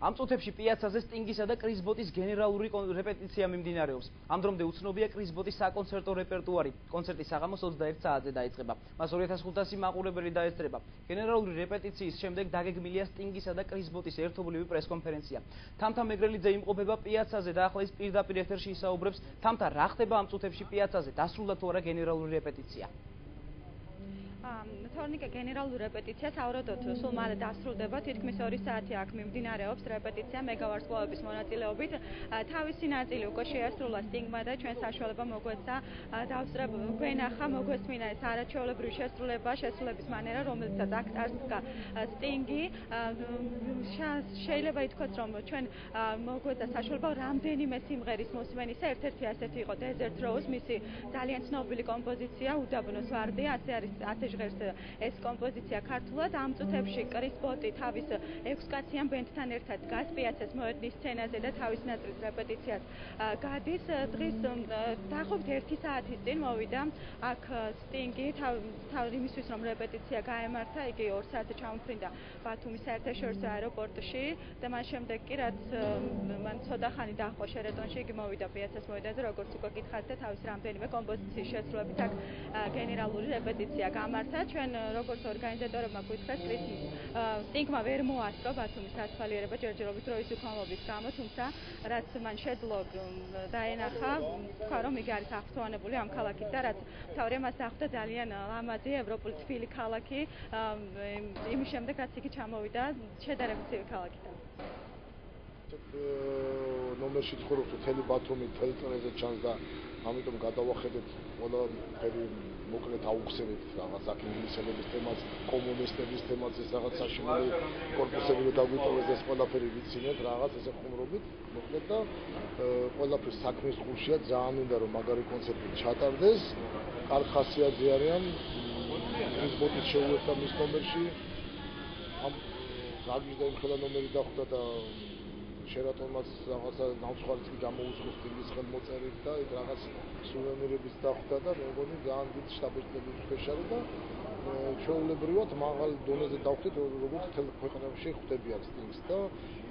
ამ წუთებში პიაცაზე სტინგისა და კრის ბოტის გენერალური რეპეტიცია მიმდინარეობს. ამ დრომდე უცნობია კრის ბოტის საკონცერტო რეპერტუარი. კონცერტი საღამოს 21 საათზე დაიწყება. მას 2500 მაყურებელი დაესწრება. გენერალური რეპეტიციის შემდეგ დაგეგმილია სტინგისა და კრის ბოტის ერთობლივი პრესკონფერენცია. თამთა მეგრელიძე იმყოფება პიაცაზე და ახლა ის პირდაპირ ეთერში ისაუბრებს, თამთა, რა ხდება ამ წუთებში პიაცაზე? დასრულდა თუ არა გენერალური რეპეტიცია? თორნიკე გენერალური რეპეტიცია საავადმყოფოდ სულ მალე დასრულდება, თითქმის 2 საათი აქ მიმდინარეობს რეპეტიცია მეგავარსკვლავების მონაწილეობით. თავისი ნაწილი უკვე შეასრულა სტინგმა და ჩვენ საშუალება მოგვეცა დავსწრებ გვენახა, მოგვესმინა ეს არაჩვეულებრივი შესრულების მანერა, რომელიცაც აქ წარსდგა სტინგი. შეიძლება ითქვას, რომ ჩვენ მოგვეცა საშუალება რამდენიმე სიმღერის მოსმენისა, ერთ-ერთი ასეთი იყო Desert Rose, მისი ძალიან ცნობილი კომპოზიცია, უდაბნოს ვარდი, ასე ჟღერს ეს კომპოზიცია ქართულად. ამ წუთებში კრის ბოტი თავის 6 კაციან ბენდთან ერთად დგას პიაცას მოედნის სცენაზე და თავის ნაწილის რეპეტიციას გადის. დღის დაახლოებით 1 საათის წინ მოვიდა აქ სტინგი იმისთვის, რომ რეპეტიცია გაემართა, იგი 2 საათზე ჩამოფრინდა ბათუმის საერთაშორისო აეროპორტში და მას შემდეგ კი რაც მან ცოტა ხანი დაჰყო შერატონში, იგი მოვიდა პიაცას მოედანზე, როგორც უკვე გითხარით და თავის რამდენიმე კომპოზიციის შესრულებით აქ გენერალური რეპეტიცია გამართა. ჩვენ როგორც ორგანიზატორებმა გვითხეს, სტინგმა ვერ მოასწრო ბათუმის ასფალიერება ჯერჯერობით დროის უქონლობის გამო, თუმცა რაც მან შეძლო დაენახა, თქვა რომ იგი არის აღფრთოვანებული ამ ქალაქით და რაც თავრია მას დახვდა ძალიან ლამაზი ევროპული თბილი ქალაქი, იმის შემდეგ რაც იგი ჩამოვიდა შედარებით ცივი ქალაქიდან. ნომერში ცხოვრობს მთელი ბათუმი, მთელი წელზე ჩანს და ამიტომ გადავახედეთ ყველაფერი მოკლედ აუხსენეთ რაღაც აქ ინგლისელების თემას, კომუნისტების თემას, ეს რაღაც საშინელი კორპუსები დაგვიტოვეს ეს ყველაფერი ვიცინეთ რაღაც ესე ხუმრობით მოკლედ და ყველაფერი საქმის გულშია ძალიან მინდა რომ მაგარი კონცერტი ჩატარდეს. კარგ ხასიათზე არიან კრის ბოტის შეუერთდა მის ნომერში ამ ზაგის და იმხელა ნომერი დახვდა და შერატონმაც რაღაცა ნამსხვრიც კი გამოუცხოს სტინგის ხელმოწერით და იქ რაღაც სუვენირების დახვდა და მე მგონი ძალიან დიდ შტაბ-ბიძების სპეციალი და ჩვეულებრივად მაღალ დონეზე დავხვდით როგორც მთელ ქვეყანაში ხვდებიან სტინგს და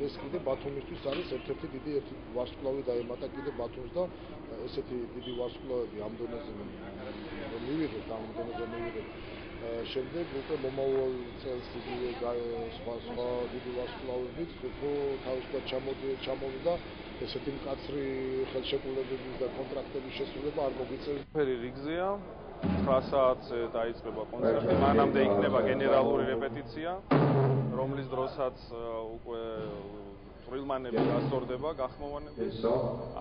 ეს კიდე ბათუმისთვის არის ერთ-ერთი დიდი ვარსკვლავი დაემატა კიდე ბათუმს და ესეთი დიდი ვარსკვლავები ამ დონეზე მივიღეთ შემდეგ უკვე მომავალ წელს იგივე სხვა დიდი ვარსკვლავებით უფრო თავისუფლად ჩამოვიდა ესეთი მკაცრი ხელშეკრულებების და კონტრაქტების შესრულება არ მოგვიწევს. ფერი რიგზეა 9 საათზე დაიწყება კონცერტი, მანამდე იქნება გენერალური რეპეტიცია, რომლის დროსაც უკვე წვრილმანები გასწორდება, გახმოვანები,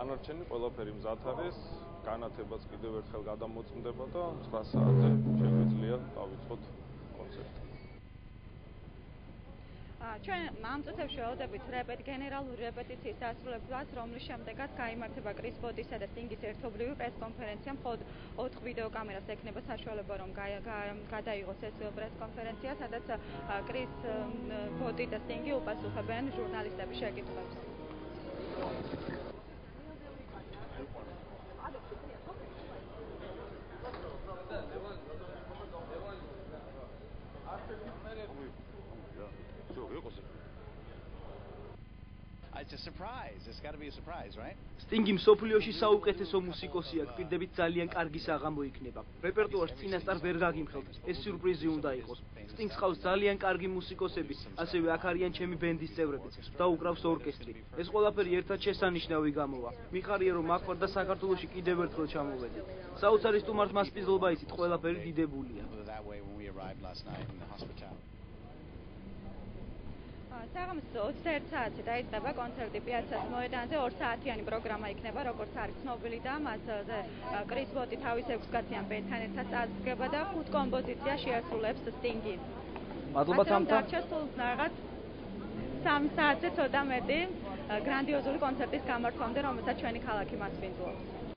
ანარჩენი ყველაფერი მზად არის, განათებაც კიდევ ერთხელ გადამოწმდება და 9 საათზე შეგვიძლია დავიწყოთ კონცერტი. ჩვენ ამ წუთებში ველოდებით გენერალური რეპეტიციის დასრულებას, რომლის შემდეგაც გაიმართება კრის ბოტისა და სტინგის ერთობლივი პრესკონფერენცია. მხოლოდ 4 ვიდეოკამერას ექნება საშუალება, რომ გადაიღოს ეს პრესკონფერენცია, სადაც კრის ბოტი და სტინგი უპასუხებენ ჟურნალისტების შეკითხვებს. It's a surprise. It's got to be a surprise, right? სტინგი მსოფლიოში საუკეთესო მუსიკოსია, გვპირდებით ძალიან კარგი საღამო იქნება. რეპერტუარს წინასწარ ვერ გაგიმხელთ, ეს სიურპრიზი უნდა იყოს. სტინგს ყავს ძალიან კარგი მუსიკოსები, ასევე აქ არიან ჩემი ბენდის წევრებიც და უკრავს ორკესტრი. ეს ყველაფერი ერთად შესანიშნავი გამოვა. მიხარია რომ აქ ვარ და საქართველოში კიდევ ერთხელ ჩამოვედი. საოცარი სტუმართ მასპინძლობა იცით, ყველაფერი დიდებულია. საღამოს 21 საათზე დაიწყება კონცერტი პიაცას მოედანზე, 2 საათიანი პროგრამა იქნება, როგორც არის ცნობილი და მასზე კრის ბოტი თავის 6 კაციან ბენდთან ერთად წარსდგება და 5 კომპოზიცია შეასრულებს სტინგი. მადლობა თამთა. დარჩა სულ რაღაც 3 საათზე ცოტა მეტი გრანდიოზული კონცერტის გამართვამდე, რომელსაც ჩვენი ქალაქი მასპინძლობს.